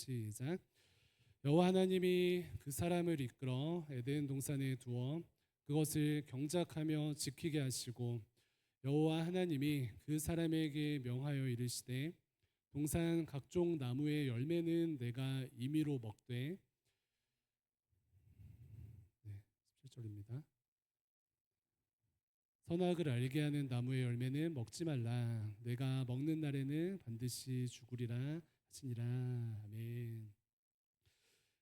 시작. 여호와 하나님이 그 사람을 이끌어 에덴 동산에 두어 그것을 경작하며 지키게 하시고 여호와 하나님이 그 사람에게 명하여 이르시되 동산 각종 나무의 열매는 내가 임의로 먹되. 네, 17절입니다. 선악을 알게 하는 나무의 열매는 먹지 말라. 내가 먹는 날에는 반드시 죽으리라 하시니라. 아멘.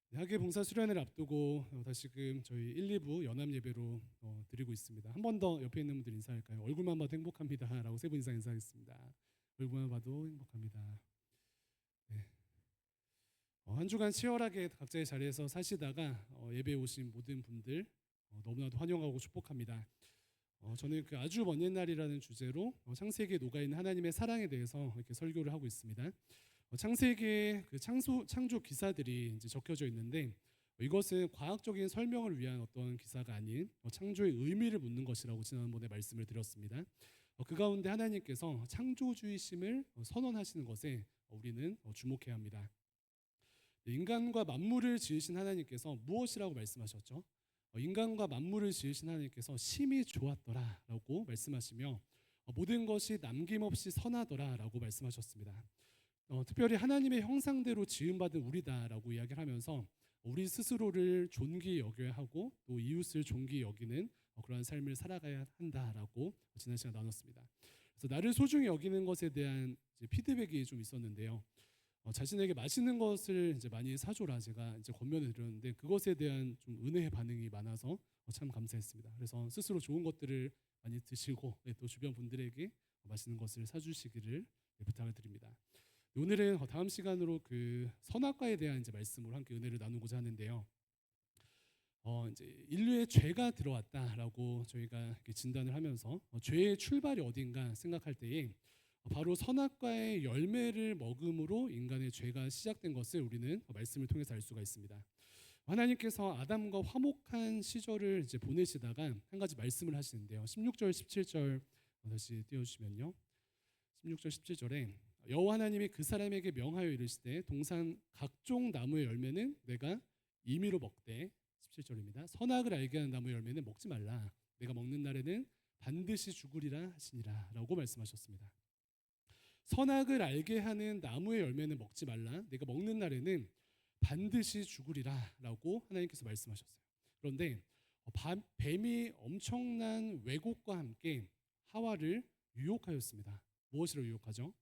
네, 학예 봉사 수련을 앞두고 다시금 저희 1, 2부 연합 예배로 드리고 있습니다. 한 번 더 옆에 있는 분들 인사할까요? 얼굴만 봐도 행복합니다라고 세 분 이상 인사하겠습니다. 얼굴만 봐도 행복합니다. 네. 한 주간 치열하게 각자의 자리에서 사시다가 예배에 오신 모든 분들 너무나도 환영하고 축복합니다. 저는 그 아주 먼 옛날이라는 주제로 창세기에 녹아있는 하나님의 사랑에 대해서 이렇게 설교를 하고 있습니다. 창세기의 그 창조 기사들이 이제 적혀져 있는데 이것은 과학적인 설명을 위한 어떤 기사가 아닌 창조의 의미를 묻는 것이라고 지난번에 말씀을 드렸습니다. 그 가운데 하나님께서 창조주의심을 선언하시는 것에 우리는 주목해야 합니다. 인간과 만물을 지으신 하나님께서 무엇이라고 말씀하셨죠? 인간과 만물을 지으신 하나님께서 심히 좋았더라라고 말씀하시며 모든 것이 남김없이 선하더라라고 말씀하셨습니다. 특별히 하나님의 형상대로 지음받은 우리다라고 이야기를 하면서 우리 스스로를 존귀 여겨야 하고 또 이웃을 존귀 여기는 그러한 삶을 살아가야 한다라고 지난 시간 나눴습니다. 그래서 나를 소중히 여기는 것에 대한 피드백이 좀 있었는데요. 자신에게 맛있는 것을 이제 많이 사줘라 제가 이제 권면을 드렸는데 그것에 대한 좀 은혜의 반응이 많아서 참 감사했습니다. 그래서 스스로 좋은 것들을 많이 드시고 또 주변 분들에게 맛있는 것을 사주시기를 부탁을 드립니다. 오늘은 다음 시간으로 그 선악과에 대한 이제 말씀으로 함께 은혜를 나누고자 하는데요. 이제 인류의 죄가 들어왔다라고 저희가 이렇게 진단을 하면서 죄의 출발이 어딘가 생각할 때에 바로 선악과의 열매를 먹음으로 인간의 죄가 시작된 것을 우리는 말씀을 통해서 알 수가 있습니다. 하나님께서 아담과 화목한 시절을 이제 보내시다가 한 가지 말씀을 하시는데요. 16절, 17절 다시 띄워주시면요. 16절, 17절에 여호와 하나님이 그 사람에게 명하여 이르시되 동산 각종 나무의 열매는 내가 임의로 먹되 17절입니다. 선악을 알게 하는 나무의 열매는 먹지 말라. 내가 먹는 날에는 반드시 죽으리라 하시니라 라고 말씀하셨습니다. 선악을 알게 하는 나무의 열매는 먹지 말라. 내가 먹는 날에는 반드시 죽으리라 라고 하나님께서 말씀하셨어요. 그런데 뱀이 엄청난 왜곡과 함께 하와를 유혹하였습니다. 무엇으로 유혹하죠?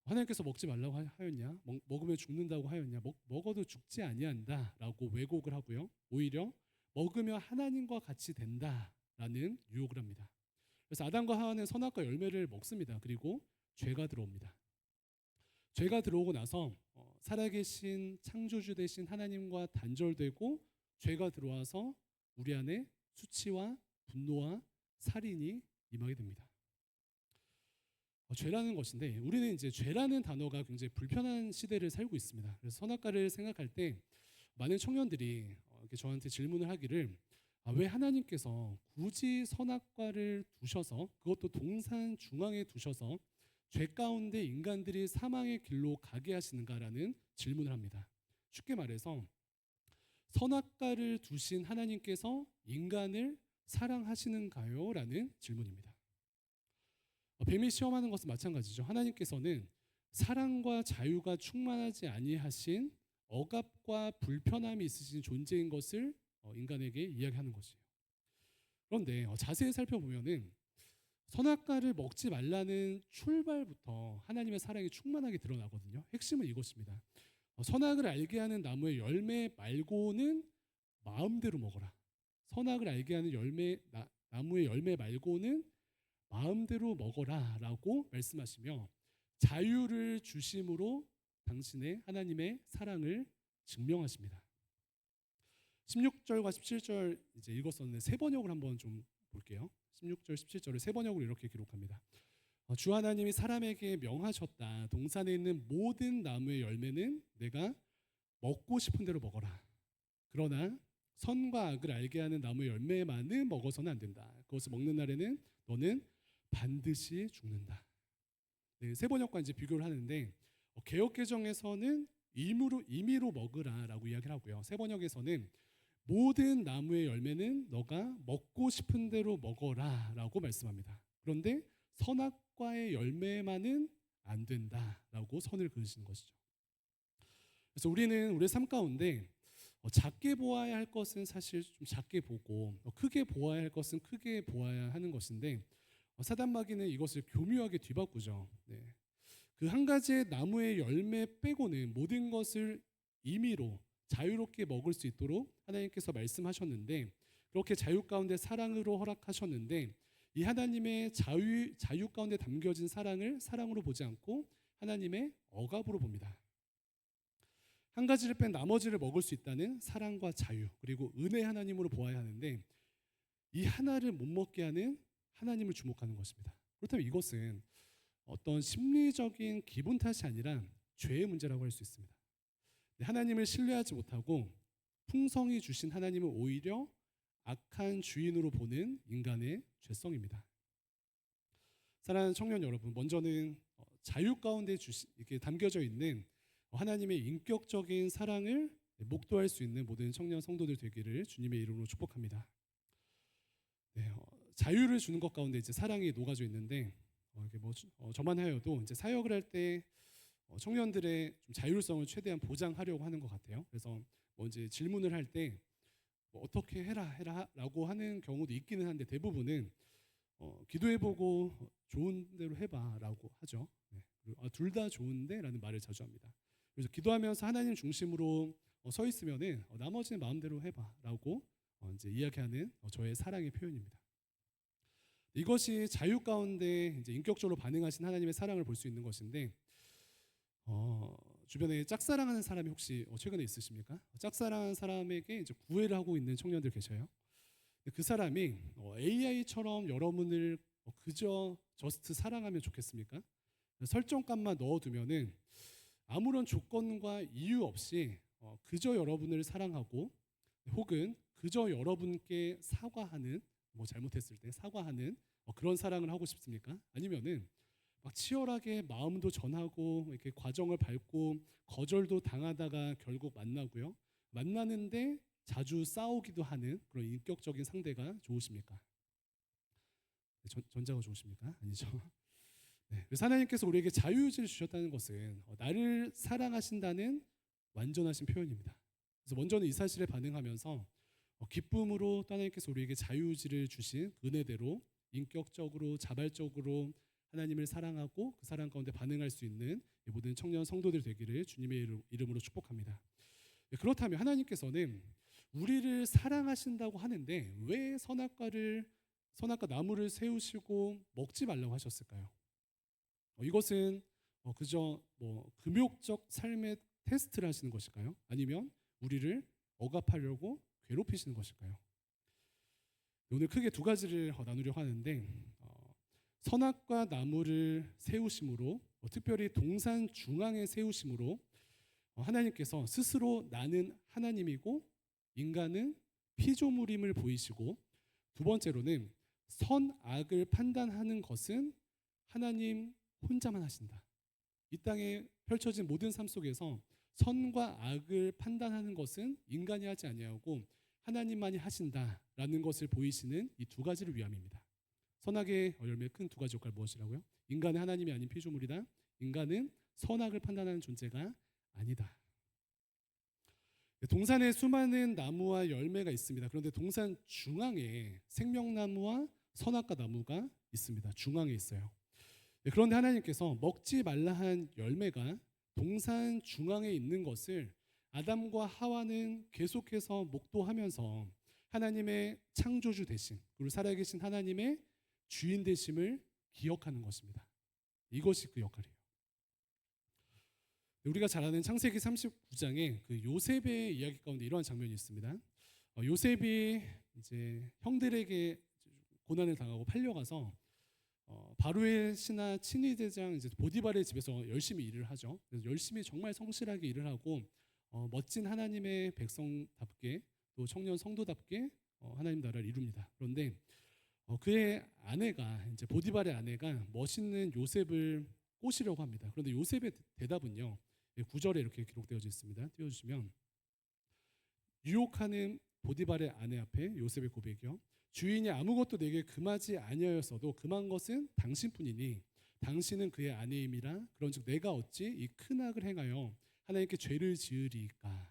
하나님께서 먹지 말라고 하였냐? 먹으면 죽는다고 하였냐? 먹어도 죽지 아니한다 라고 왜곡을 하고요. 오히려 먹으면 하나님과 같이 된다라는 유혹을 합니다. 그래서 아담과 하와는 선악과 열매를 먹습니다. 그리고 죄가 들어옵니다. 죄가 들어오고 나서 살아계신 창조주 되신 하나님과 단절되고 죄가 들어와서 우리 안에 수치와 분노와 살인이 임하게 됩니다. 죄라는 것인데 우리는 이제 죄라는 단어가 굉장히 불편한 시대를 살고 있습니다. 그래서 선악과를 생각할 때 많은 청년들이 이렇게 저한테 질문을 하기를 왜 하나님께서 굳이 선악과를 두셔서 그것도 동산 중앙에 두셔서 죄 가운데 인간들이 사망의 길로 가게 하시는가라는 질문을 합니다. 쉽게 말해서 선악과를 두신 하나님께서 인간을 사랑하시는가요? 라는 질문입니다. 뱀이 시험하는 것은 마찬가지죠. 하나님께서는 사랑과 자유가 충만하지 아니하신 억압과 불편함이 있으신 존재인 것을 인간에게 이야기하는 것이에요. 그런데 자세히 살펴보면은 선악과를 먹지 말라는 출발부터 하나님의 사랑이 충만하게 드러나거든요. 핵심은 이것입니다. 선악을 알게 하는 나무의 열매 말고는 마음대로 먹어라. 선악을 알게 하는 나무의 열매 말고는 마음대로 먹어라 라고 말씀하시며 자유를 주심으로 당신의 하나님의 사랑을 증명하십니다. 16절과 17절 이제 읽었었는데 세 번역을 한번 좀 볼게요. 16절 17절을 세 번역으로 이렇게 기록합니다. 주 하나님이 사람에게 명하셨다. 동산에 있는 모든 나무의 열매는 내가 먹고 싶은 대로 먹어라. 그러나 선과 악을 알게 하는 나무의 열매만은 먹어서는 안 된다. 그것을 먹는 날에는 너는 반드시 죽는다. 네, 세 번역과 이제 비교를 하는데 개역개정에서는 임의로 먹으라라고 이야기를 하고요. 새 번역에서는 모든 나무의 열매는 너가 먹고 싶은 대로 먹어라라고 말씀합니다. 그런데 선악과의 열매만은 안 된다라고 선을 그으시는 것이죠. 그래서 우리는 우리의 삶 가운데 작게 보아야 할 것은 사실 좀 작게 보고 크게 보아야 할 것은 크게 보아야 하는 것인데 사단마귀는 이것을 교묘하게 뒤바꾸죠. 네. 그 한 가지의 나무의 열매 빼고는 모든 것을 임의로 자유롭게 먹을 수 있도록 하나님께서 말씀하셨는데 그렇게 자유 가운데 사랑으로 허락하셨는데 이 하나님의 자유 가운데 담겨진 사랑을 사랑으로 보지 않고 하나님의 억압으로 봅니다. 한 가지를 뺀 나머지를 먹을 수 있다는 사랑과 자유 그리고 은혜 하나님으로 보아야 하는데 이 하나를 못 먹게 하는 하나님을 주목하는 것입니다. 그렇다면 이것은 어떤 심리적인 기분 탓이 아니라 죄의 문제라고 할 수 있습니다. 하나님을 신뢰하지 못하고 풍성히 주신 하나님을 오히려 악한 주인으로 보는 인간의 죄성입니다. 사랑하는 청년 여러분, 먼저는 자유 가운데 이렇게 담겨져 있는 하나님의 인격적인 사랑을 목도할 수 있는 모든 청년 성도들 되기를 주님의 이름으로 축복합니다. 네, 자유를 주는 것 가운데 이제 사랑이 녹아져 있는데 이게 저만 하여도 이제 사역을 할 때 청년들의 좀 자율성을 최대한 보장하려고 하는 것 같아요. 그래서 이제 질문을 할 때 어떻게 해라라고 하는 경우도 있기는 한데 대부분은 기도해보고 좋은 대로 해봐라고 하죠. 네. 둘 다 좋은데라는 말을 자주 합니다. 그래서 기도하면서 하나님 중심으로 서 있으면은 나머지는 마음대로 해봐라고 이제 이야기하는 저의 사랑의 표현입니다. 이것이 자유 가운데 이제 인격적으로 반응하신 하나님의 사랑을 볼 수 있는 것인데 주변에 짝사랑하는 사람이 혹시 최근에 있으십니까? 짝사랑하는 사람에게 이제 구애를 하고 있는 청년들 계셔요. 그 사람이 AI처럼 여러분을 그저 저스트 사랑하면 좋겠습니까? 설정값만 넣어두면은 아무런 조건과 이유 없이 그저 여러분을 사랑하고 혹은 그저 여러분께 사과하는 잘못했을 때 사과하는 그런 사랑을 하고 싶습니까? 아니면은 막 치열하게 마음도 전하고 이렇게 과정을 밟고 거절도 당하다가 결국 만나고요. 만나는데 자주 싸우기도 하는 그런 인격적인 상대가 좋으십니까? 전자가 좋으십니까? 아니죠. 네, 그래서 하나님께서 우리에게 자유의지를 주셨다는 것은 나를 사랑하신다는 완전하신 표현입니다. 그래서 먼저는 이 사실에 반응하면서 기쁨으로 하나님께서 우리에게 자유의지를 주신 은혜대로 인격적으로 자발적으로 하나님을 사랑하고 그 사랑 가운데 반응할 수 있는 모든 청년 성도들 되기를 주님의 이름으로 축복합니다. 그렇다면 하나님께서는 우리를 사랑하신다고 하는데 왜 선악과 나무를 세우시고 먹지 말라고 하셨을까요? 이것은 그저 금욕적 삶의 테스트를 하시는 것일까요? 아니면 우리를 억압하려고 괴롭히시는 것일까요? 오늘 크게 두 가지를 나누려고 하는데 선악과 나무를 세우심으로 특별히 동산 중앙에 세우심으로 하나님께서 스스로 나는 하나님이고 인간은 피조물임을 보이시고 두 번째로는 선악을 판단하는 것은 하나님 혼자만 하신다. 이 땅에 펼쳐진 모든 삶 속에서 선과 악을 판단하는 것은 인간이 하지 아니하고 하나님만이 하신다라는 것을 보이시는 이 두 가지를 위함입니다. 선악의 열매의 큰 두 가지 역할 무엇이라고요? 인간은 하나님이 아닌 피조물이다. 인간은 선악을 판단하는 존재가 아니다. 동산에 수많은 나무와 열매가 있습니다. 그런데 동산 중앙에 생명나무와 선악과 나무가 있습니다. 중앙에 있어요. 그런데 하나님께서 먹지 말라 한 열매가 동산 중앙에 있는 것을 아담과 하와는 계속해서 목도하면서 하나님의 창조주 되신 그리고 살아계신 하나님의 주인 되심을 기억하는 것입니다. 이것이 그 역할이에요. 우리가 잘 아는 창세기 39장에 그 요셉의 이야기 가운데 이러한 장면이 있습니다. 요셉이 이제 형들에게 고난을 당하고 팔려가서 바로의 신하 친위대장 이제 보디발의 집에서 열심히 일을 하죠. 그래서 열심히 정말 성실하게 일을 하고 멋진 하나님의 백성답게 또 청년 성도답게 하나님 나라를 이룹니다. 그런데 그의 아내가 이제 보디발의 아내가 멋있는 요셉을 꼬시려고 합니다. 그런데 요셉의 대답은요, 9절에 이렇게 기록되어져 있습니다. 띄워주시면 유혹하는 보디발의 아내 앞에 요셉의 고백이요. 주인이 아무것도 내게 금하지 아니하였어도 금한 것은 당신뿐이니 당신은 그의 아내임이라 그런즉 내가 어찌 이 큰 악을 행하여 하나님께 죄를 지으리까.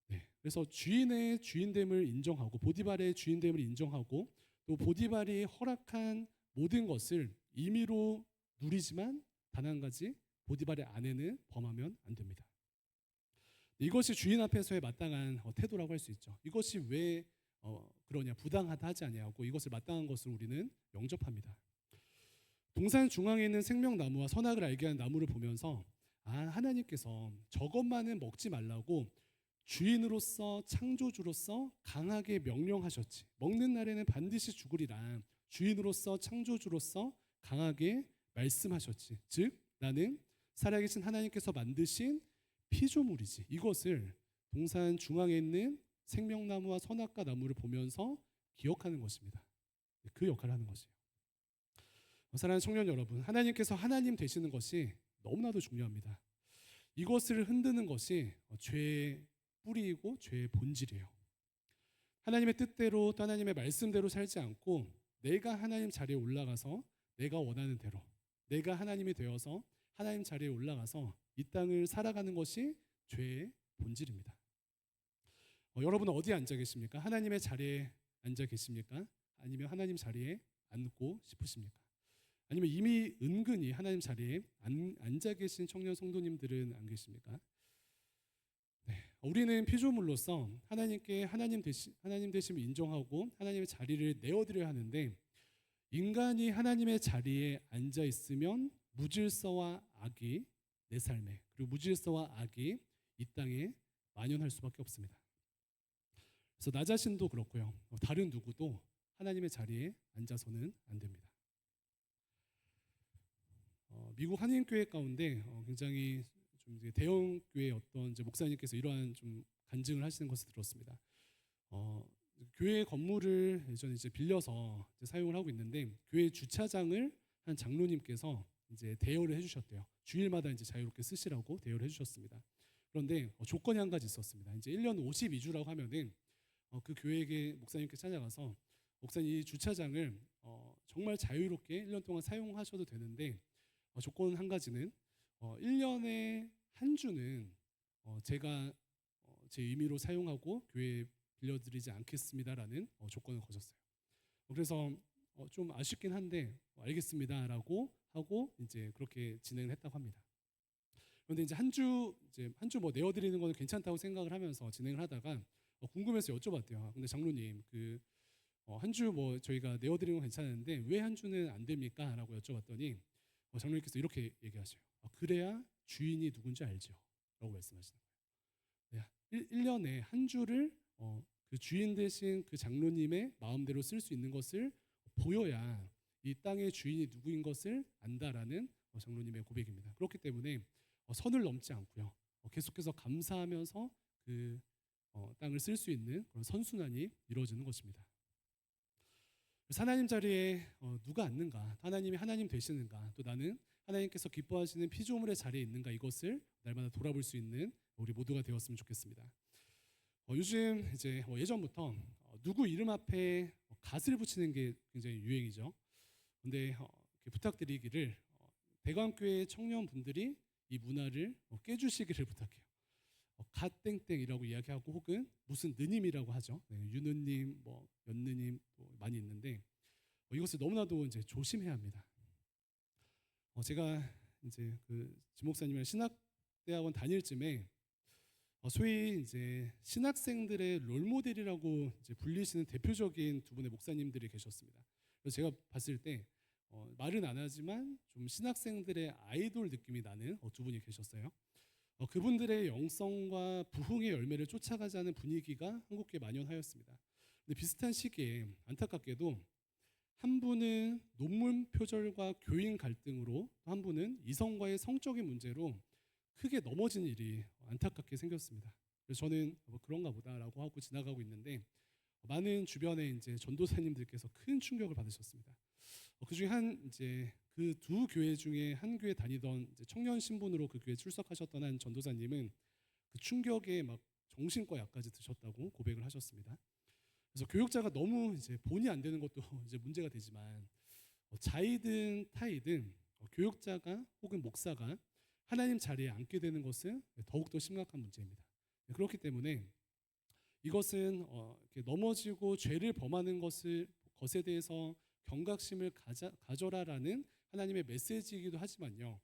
네, 그래서 주인의 주인됨을 인정하고 보디발의 주인됨을 인정하고 또 보디발이 허락한 모든 것을 임의로 누리지만 단 한 가지 보디발의 아내는 범하면 안 됩니다. 이것이 주인 앞에서의 마땅한 태도라고 할 수 있죠. 이것이 왜 그러냐 부당하다 하지 아니하고 이것을 마땅한 것을 우리는 영접합니다. 동산 중앙에 있는 생명나무와 선악을 알게 하는 나무를 보면서 하나님께서 저것만은 먹지 말라고 주인으로서 창조주로서 강하게 명령하셨지. 먹는 날에는 반드시 죽으리라. 주인으로서 창조주로서 강하게 말씀하셨지. 즉 나는 살아계신 하나님께서 만드신 피조물이지. 이것을 동산 중앙에 있는 생명나무와 선악과 나무를 보면서 기억하는 것입니다. 그 역할을 하는 것이에요. 사랑하는 청년 여러분, 하나님께서 하나님 되시는 것이 너무나도 중요합니다. 이것을 흔드는 것이 죄의 뿌리이고 죄의 본질이에요. 하나님의 뜻대로 또 하나님의 말씀대로 살지 않고 내가 하나님 자리에 올라가서 내가 원하는 대로 내가 하나님이 되어서 하나님 자리에 올라가서 이 땅을 살아가는 것이 죄의 본질입니다. 여러분은 어디에 앉아 계십니까? 하나님의 자리에 앉아 계십니까? 아니면 하나님 자리에 앉고 싶으십니까? 아니면 이미 은근히 하나님 자리에 앉아 계신 청년 성도님들은 안 계십니까? 네, 우리는 피조물로서 하나님께 하나님 되심을 인정하고 하나님의 자리를 내어드려야 하는데 인간이 하나님의 자리에 앉아 있으면 무질서와 악이 내 삶에 그리고 무질서와 악이 이 땅에 만연할 수밖에 없습니다. 그래서 나 자신도 그렇고요. 다른 누구도 하나님의 자리에 앉아서는 안 됩니다. 미국 한인교회 가운데 굉장히 좀 대형 교회 어떤 이제 목사님께서 이러한 좀 간증을 하시는 것을 들었습니다. 교회 건물을 예전에 이제 빌려서 이제 사용을 하고 있는데 교회 주차장을 한 장로님께서 이제 대여를 해주셨대요. 주일마다 이제 자유롭게 쓰시라고 대여를 해주셨습니다. 그런데 조건이 한 가지 있었습니다. 이제 1년 52주라고 하면은 그 교회에 목사님께 찾아가서 목사님 이 주차장을 정말 자유롭게 1년 동안 사용하셔도 되는데 조건 한 가지는 1년에 한 주는 제가 제 의미로 사용하고 교회에 빌려드리지 않겠습니다라는 조건을 거셨어요. 그래서 좀 아쉽긴 한데 알겠습니다라고 하고 이제 그렇게 진행을 했다고 합니다. 그런데 이제 한 주 뭐 내어드리는 거는 괜찮다고 생각을 하면서 진행을 하다가 궁금해서 여쭤봤대요. 근데 장로님 그 한 주 뭐 저희가 내어드리는 건 괜찮은데 왜 한 주는 안 됩니까? 라고 여쭤봤더니 장로님께서 이렇게 얘기하셔요. 그래야 주인이 누군지 알죠. 라고 말씀하시는 거예요. 1년에 한 주를 그 주인 되신 그 장로님의 마음대로 쓸 수 있는 것을 보여야 이 땅의 주인이 누구인 것을 안다라는 장로님의 고백입니다. 그렇기 때문에 선을 넘지 않고요. 계속해서 감사하면서 그 땅을 쓸 수 있는 그런 선순환이 이루어지는 것입니다. 하나님 자리에 누가 앉는가, 하나님이 하나님 되시는가, 또 나는 하나님께서 기뻐하시는 피조물의 자리에 있는가, 이것을 날마다 돌아볼 수 있는 우리 모두가 되었으면 좋겠습니다. 요즘 이제 예전부터 누구 이름 앞에 갓을 붙이는 게 굉장히 유행이죠. 근데 부탁드리기를 대관교회 청년분들이 이 문화를 깨주시기를 부탁해요. 갓땡땡이라고 이야기하고 혹은 무슨 느님이라고 하죠. 네, 유느님, 뭐 연느님 많이 있는데 이것을 너무나도 이제 조심해야 합니다. 제가 이제 그 지목사님이랑 신학대학원 다닐 쯤에 소위 이제 신학생들의 롤모델이라고 이제 불리시는 대표적인 두 분의 목사님들이 계셨습니다. 그래서 제가 봤을 때 말은 안 하지만 좀 신학생들의 아이돌 느낌이 나는 두 분이 계셨어요. 그분들의 영성과 부흥의 열매를 쫓아가자는 분위기가 한국교회에 만연하였습니다. 근데 비슷한 시기에 안타깝게도 한 분은 논문 표절과 교인 갈등으로 또 한 분은 이성과의 성적인 문제로 크게 넘어진 일이 안타깝게 생겼습니다. 그래서 저는 뭐 그런가 보다라고 하고 지나가고 있는데 많은 주변의 이제 전도사님들께서 큰 충격을 받으셨습니다. 그중에 한 이제 그 두 교회 중에 한 교회 다니던 이제 청년 신분으로 그 교회 출석하셨던 한 전도사님은 그 충격에 막 정신과 약까지 드셨다고 고백을 하셨습니다. 그래서 교육자가 너무 이제 본이 안 되는 것도 이제 문제가 되지만 자이든 타이든 교육자가 혹은 목사가 하나님 자리에 앉게 되는 것은 더욱더 심각한 문제입니다. 그렇기 때문에 이것은 이렇게 넘어지고 죄를 범하는 것에 대해서 경각심을 가져라라는 하나님의 메시지이기도 하지만요.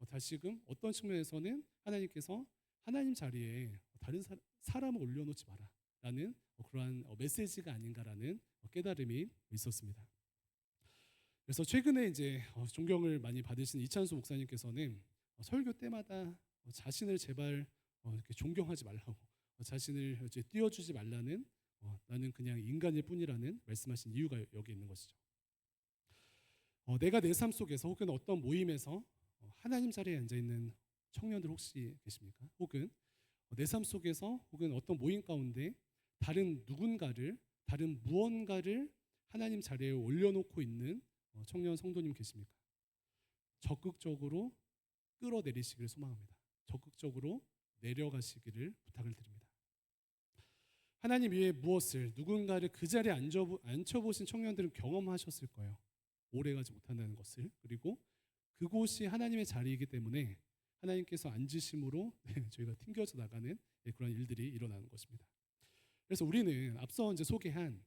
다시금 어떤 측면에서는 하나님께서 하나님 자리에 다른 사람을 올려놓지 마라라는 그러한 메시지가 아닌가라는 깨달음이 있었습니다. 그래서 최근에 이제 존경을 많이 받으신 이찬수 목사님께서는 설교 때마다 자신을 제발 이렇게 존경하지 말라고, 자신을 이제 띄워주지 말라는, 나는 그냥 인간일 뿐이라는 말씀하신 이유가 여기 있는 것이죠. 내가 내 삶 속에서 혹은 어떤 모임에서 하나님 자리에 앉아 있는 청년들 혹시 계십니까? 혹은 내 삶 속에서 혹은 어떤 모임 가운데 다른 누군가를, 다른 무언가를 하나님 자리에 올려놓고 있는 청년 성도님 계십니까? 적극적으로 끌어내리시기를 소망합니다. 적극적으로 내려가시기를 부탁을 드립니다. 하나님 위에 무엇을, 누군가를 그 자리에 앉혀보신 청년들은 경험하셨을 거예요. 오래가지 못한다는 것을. 그리고 그곳이 하나님의 자리이기 때문에 하나님께서 앉으심으로 저희가 튕겨져 나가는 그런 일들이 일어나는 것입니다. 그래서 우리는 앞서 이제 소개한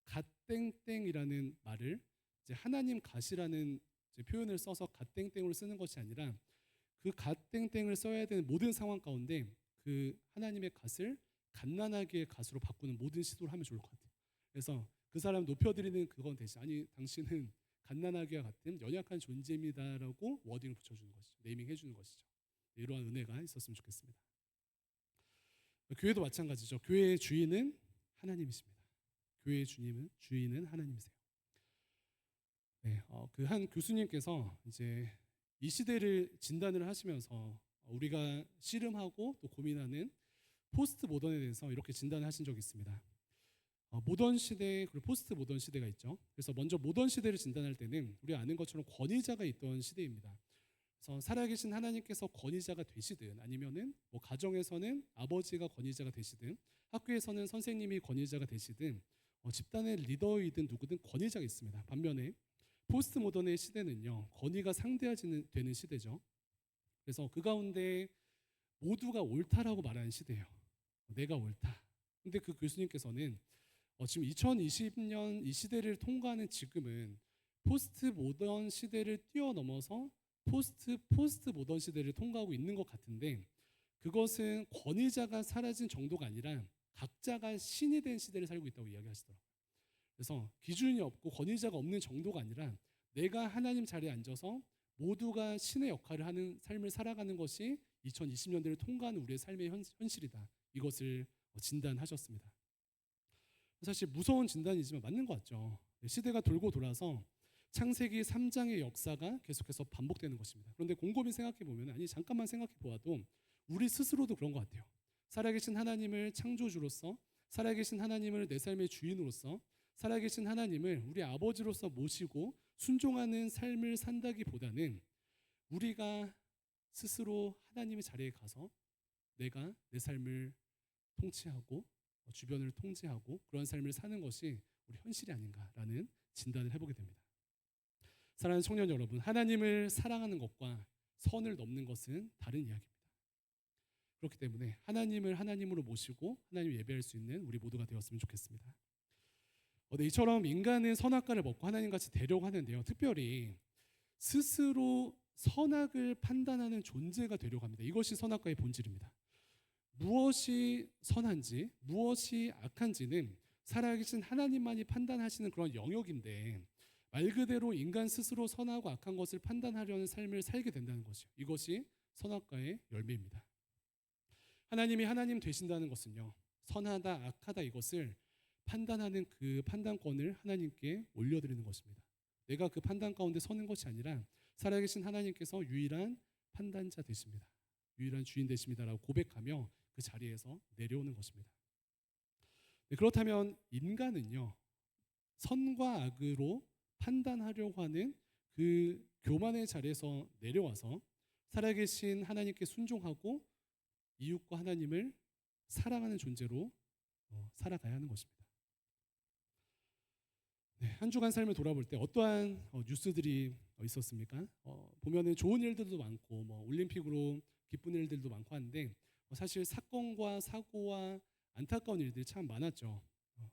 갓땡땡이라는 말을 이제 하나님 갓이라는 이제 표현을 써서 갓땡땡으로 쓰는 것이 아니라 그 갓땡땡을 써야 되는 모든 상황 가운데 그 하나님의 갓을 갓난아기의 갓으로 바꾸는 모든 시도를 하면 좋을 것 같아요. 그래서 그 사람 높여드리는 그건 대신, 아니 당신은 갓난아기와 같은 연약한 존재입니다라고 워딩을 붙여주는 것이죠. 네이밍 해주는 것이죠. 이러한 은혜가 있었으면 좋겠습니다. 교회도 마찬가지죠. 교회의 주인은 하나님이십니다. 교회의 주인은 하나님이세요. 네, 그 한 교수님께서 이제 이 시대를 진단을 하시면서 우리가 씨름하고 또 고민하는 포스트 모던에 대해서 이렇게 진단을 하신 적이 있습니다. 모던 시대 그리고 포스트 모던 시대가 있죠. 그래서 먼저 모던 시대를 진단할 때는 우리 아는 것처럼 권위자가 있던 시대입니다. 그래서 살아계신 하나님께서 권위자가 되시든 아니면은 뭐 가정에서는 아버지가 권위자가 되시든 학교에서는 선생님이 권위자가 되시든 집단의 리더이든 누구든 권위자가 있습니다. 반면에 포스트 모던의 시대는요, 권위가 상대화되는 시대죠. 그래서 그 가운데 모두가 옳다라고 말하는 시대예요. 내가 옳다. 근데 그 교수님께서는 지금 2020년 이 시대를 통과하는 지금은 포스트 모던 시대를 뛰어넘어서 포스트 모던 시대를 통과하고 있는 것 같은데, 그것은 권위자가 사라진 정도가 아니라 각자가 신이 된 시대를 살고 있다고 이야기하시더라고요. 그래서 기준이 없고 권위자가 없는 정도가 아니라 내가 하나님 자리에 앉아서 모두가 신의 역할을 하는 삶을 살아가는 것이 2020년대를 통과하는 우리의 삶의 현실이다. 이것을 진단하셨습니다. 사실 무서운 진단이지만 맞는 것 같죠. 시대가 돌고 돌아서 창세기 3장의 역사가 계속해서 반복되는 것입니다. 그런데 곰곰이 생각해 보면, 아니 잠깐만 생각해 보아도 우리 스스로도 그런 것 같아요. 살아계신 하나님을 창조주로서, 살아계신 하나님을 내 삶의 주인으로서, 살아계신 하나님을 우리 아버지로서 모시고 순종하는 삶을 산다기보다는 우리가 스스로 하나님의 자리에 가서 내가 내 삶을 통치하고 주변을 통제하고 그런 삶을 사는 것이 우리 현실이 아닌가라는 진단을 해보게 됩니다. 사랑하는 청년 여러분, 하나님을 사랑하는 것과 선을 넘는 것은 다른 이야기입니다. 그렇기 때문에 하나님을 하나님으로 모시고 하나님을 예배할 수 있는 우리 모두가 되었으면 좋겠습니다. 이처럼 인간은 선악과를 먹고 하나님같이 되려고 하는데요, 특별히 스스로 선악을 판단하는 존재가 되려고 합니다. 이것이 선악과의 본질입니다. 무엇이 선한지 무엇이 악한지는 살아계신 하나님만이 판단하시는 그런 영역인데, 말 그대로 인간 스스로 선하고 악한 것을 판단하려는 삶을 살게 된다는 것이요, 이것이 선악과의 열매입니다. 하나님이 하나님 되신다는 것은요, 선하다 악하다 이것을 판단하는 그 판단권을 하나님께 올려드리는 것입니다. 내가 그 판단 가운데 서는 것이 아니라 살아계신 하나님께서 유일한 판단자 되십니다. 유일한 주인 되십니다라고 고백하며 그 자리에서 내려오는 것입니다. 그렇다면 인간은요, 선과 악으로 판단하려고 하는 그 교만의 자리에서 내려와서 살아계신 하나님께 순종하고 이웃과 하나님을 사랑하는 존재로 살아가야 하는 것입니다. 네, 한 주간 삶을 돌아볼 때 어떠한 뉴스들이 있었습니까? 보면은 좋은 일들도 많고 올림픽으로 기쁜 일들도 많고 한데 사실 사건과 사고와 안타까운 일들이 참 많았죠.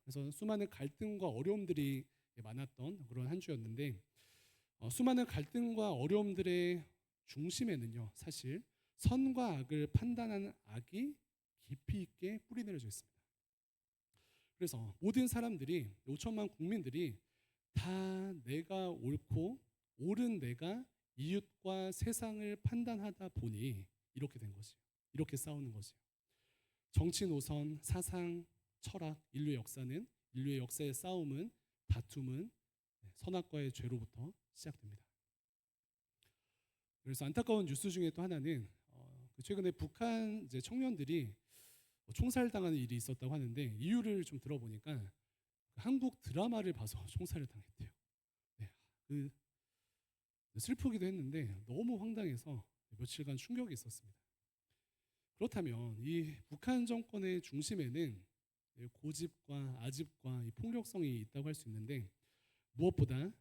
그래서 수많은 갈등과 어려움들이 많았던 그런 한 주였는데 수많은 갈등과 어려움들의 중심에는요, 사실 선과 악을 판단하는 악이 깊이 있게 뿌리내려져 있습니다. 그래서 모든 사람들이 5천만 국민들이 다 내가 옳고 옳은 내가 이웃과 세상을 판단하다 보니 이렇게 된 것이에요. 이렇게 싸우는 것이에요. 정치 노선, 사상, 철학, 인류의 역사의 싸움은 다툼은 선악과의 죄로부터 시작됩니다. 그래서 안타까운 뉴스 중에 또 하나는 최근에 북한 이제 청년들이 총살당하는 일이 있었다고 하는데 이유를 좀 들어보니까 한국 드라마를 봐서 총살을 당했대요. 네, 슬프기도 했는데 너무 황당해서 며칠간 충격이 있었습니다. 그렇다면 이 북한 정권의 중심에는 고집과 아집과 이 폭력성이 있다고 할 수 있는데 무엇보다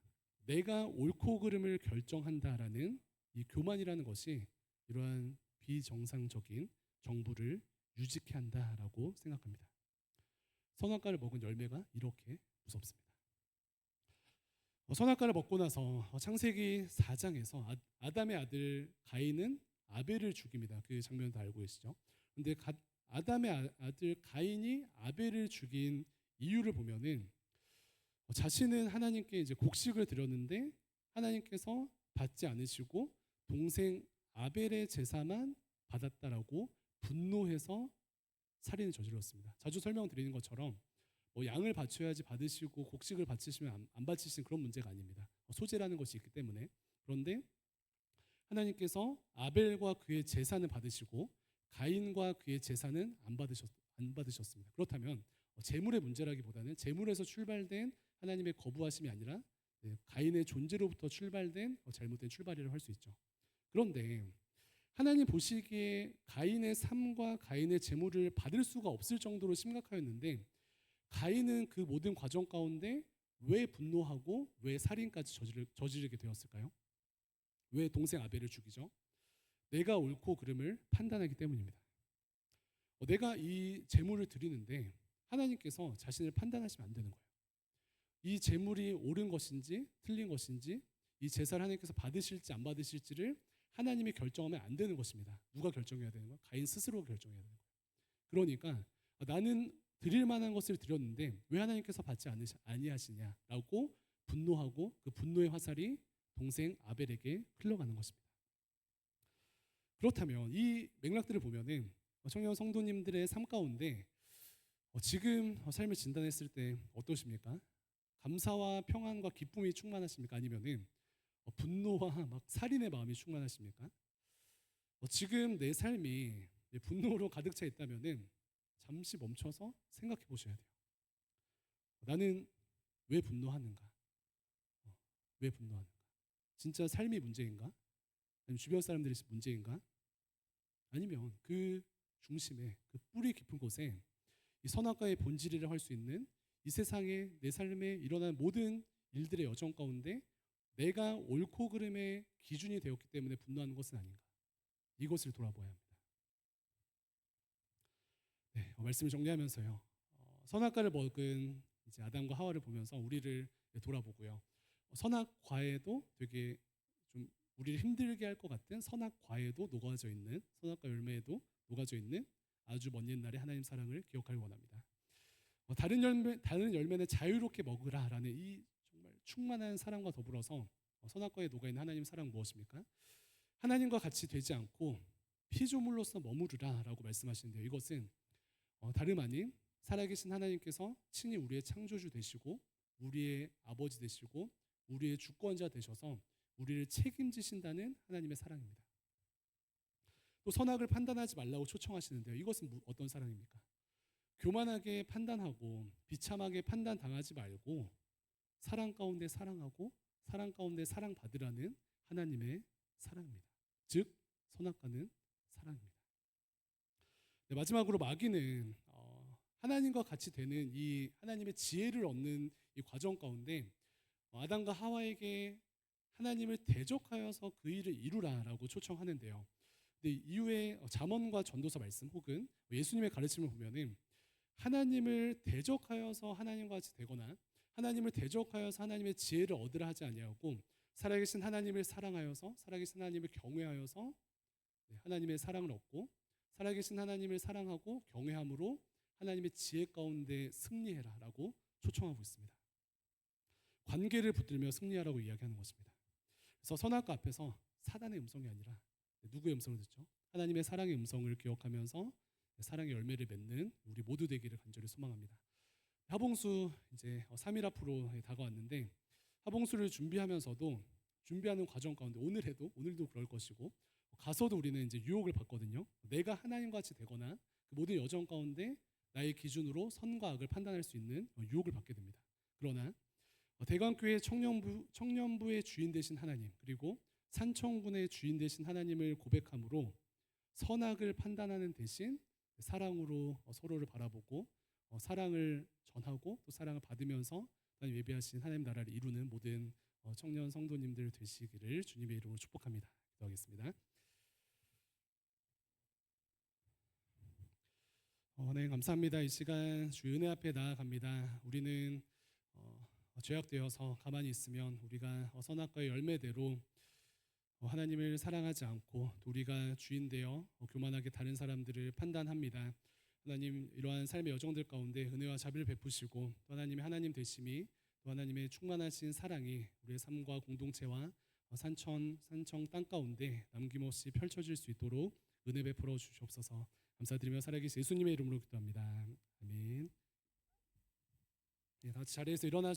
내가 옳고 그름을 결정한다라는 이 교만이라는 것이 이러한 비정상적인 정부를 유지케 한다라고 생각합니다. 선악과를 먹은 열매가 이렇게 무섭습니다. 선악과를 먹고 나서 창세기 4장에서 아담의 아들 가인은 아벨을 죽입니다. 그 장면 다 알고 계시죠? 근데 아담의 아들 가인이 아벨을 죽인 이유를 보면은 자신은 하나님께 이제 곡식을 드렸는데 하나님께서 받지 않으시고 동생 아벨의 제사만 받았다라고 분노해서 살인을 저질렀습니다. 자주 설명드리는 것처럼 양을 바쳐야지 받으시고 곡식을 바치시면 안 바치시는 그런 문제가 아닙니다. 소재라는 것이 있기 때문에. 그런데 하나님께서 아벨과 그의 제사는 받으시고 가인과 그의 제사는 안 받으셨습니다. 그렇다면 재물의 문제라기보다는 재물에서 출발된 하나님의 거부하심이 아니라 가인의 존재로부터 출발된 잘못된 출발이라고 할 수 있죠. 그런데 하나님 보시기에 가인의 삶과 가인의 재물을 받을 수가 없을 정도로 심각하였는데 가인은 그 모든 과정 가운데 왜 분노하고 왜 살인까지 저지르게 되었을까요? 왜 동생 아벨을 죽이죠? 내가 옳고 그름을 판단하기 때문입니다. 내가 이 재물을 드리는데 하나님께서 자신을 판단하시면 안 되는 거예요. 이 재물이 옳은 것인지 틀린 것인지 이 제사를 하나님께서 받으실지 안 받으실지를 하나님이 결정하면 안 되는 것입니다. 누가 결정해야 되는 거예요? 가인 스스로가 결정해야 되는 거예요. 그러니까 나는 드릴 만한 것을 드렸는데 왜 하나님께서 받지 아니하시냐라고 분노하고 그 분노의 화살이 동생 아벨에게 흘러가는 것입니다. 그렇다면 이 맥락들을 보면은 청년 성도님들의 삶 가운데 지금 삶을 진단했을 때 어떠십니까? 감사와 평안과 기쁨이 충만하십니까? 아니면은 분노와 막 살인의 마음이 충만하십니까? 지금 내 삶이 분노로 가득 차 있다면은 잠시 멈춰서 생각해 보셔야 돼요. 나는 왜 분노하는가? 왜 분노하는가? 진짜 삶이 문제인가? 아니면 주변 사람들이 문제인가? 아니면 그 중심에 그 뿌리 깊은 곳에 이 선악과의 본질이라고 할 수 있는 이 세상에 내 삶에 일어난 모든 일들의 여정 가운데 내가 옳고 그름의 기준이 되었기 때문에 분노하는 것은 아닌가? 이것을 돌아보아야 합니다. 네, 말씀을 정리하면서요. 선악과를 먹은 이제 아담과 하와를 보면서 우리를 돌아보고요. 선악과에도 되게 좀 우리를 힘들게 할 것 같은 선악과에도 녹아져 있는 선악과 열매에도 녹아져 있는 아주 먼 옛날의 하나님 사랑을 기억하길 원합니다. 다른 열매는 자유롭게 먹으라라는 이 정말 충만한 사랑과 더불어서 선악과에 녹아 있는 하나님 사랑 무엇입니까? 하나님과 같이 되지 않고 피조물로서 머무르라라고 말씀하시는데요. 이것은 다름 아닌 살아계신 하나님께서 친히 우리의 창조주 되시고 우리의 아버지 되시고 우리의 주권자 되셔서 우리를 책임지신다는 하나님의 사랑입니다. 또 선악을 판단하지 말라고 초청하시는데요. 이것은 어떤 사랑입니까? 교만하게 판단하고 비참하게 판단당하지 말고 사랑 가운데 사랑하고 사랑 가운데 사랑받으라는 하나님의 사랑입니다. 즉 선악과는 사랑입니다. 네, 마지막으로 마귀는 하나님과 같이 되는 이 하나님의 지혜를 얻는 이 과정 가운데 아담과 하와에게 하나님을 대적하여서 그 일을 이루라라고 초청하는데요. 근데 이후에 잠언과 전도서 말씀 혹은 예수님의 가르침을 보면은 하나님을 대적하여서 하나님과 같이 되거나 하나님을 대적하여서 하나님의 지혜를 얻으라 하지 아니하고 살아계신 하나님을 사랑하여서 살아계신 하나님을 경외하여서 하나님의 사랑을 얻고 살아계신 하나님을 사랑하고 경외함으로 하나님의 지혜 가운데 승리해라라고 초청하고 있습니다. 관계를 붙들며 승리하라고 이야기하는 것입니다. 그래서 선악과 앞에서 사단의 음성이 아니라 누구의 음성을 듣죠? 하나님의 사랑의 음성을 기억하면서 사랑의 열매를 맺는 우리 모두 되기를 간절히 소망합니다. 하봉수 이제 3일 앞으로 다가왔는데 하봉수를 준비하면서도 준비하는 과정 가운데 오늘도 그럴 것이고 가서도 우리는 이제 유혹을 받거든요. 내가 하나님과 같이 되거나 그 모든 여정 가운데 나의 기준으로 선과 악을 판단할 수 있는 유혹을 받게 됩니다. 그러나 대강교회 청년부의 주인 되신 하나님 그리고 산청군의 주인 되신 하나님을 고백함으로 선악을 판단하는 대신 사랑으로 서로를 바라보고 사랑을 전하고 또 사랑을 받으면서 하나님 예배하신 하나님 나라를 이루는 모든 청년 성도님들 되시기를 주님의 이름으로 축복합니다. 기도하겠습니다. 네, 감사합니다. 이 시간 주 은혜 앞에 나아갑니다. 우리는 죄악되어서 가만히 있으면 우리가 선악과의 열매대로 하나님을 사랑하지 않고 또 우리가 주인 되어 교만하게 다른 사람들을 판단합니다. 하나님 이러한 삶의 여정들 가운데 은혜와 자비를 베푸시고 또 하나님의 하나님 되심이 또 하나님의 충만하신 사랑이 우리의 삶과 공동체와 산청 땅 가운데 남김없이 펼쳐질 수 있도록 은혜 베풀어 주시옵소서. 감사드리며 살아계신 예수님의 이름으로 기도합니다. 아멘. 네, 다 같이 자리에서 일어나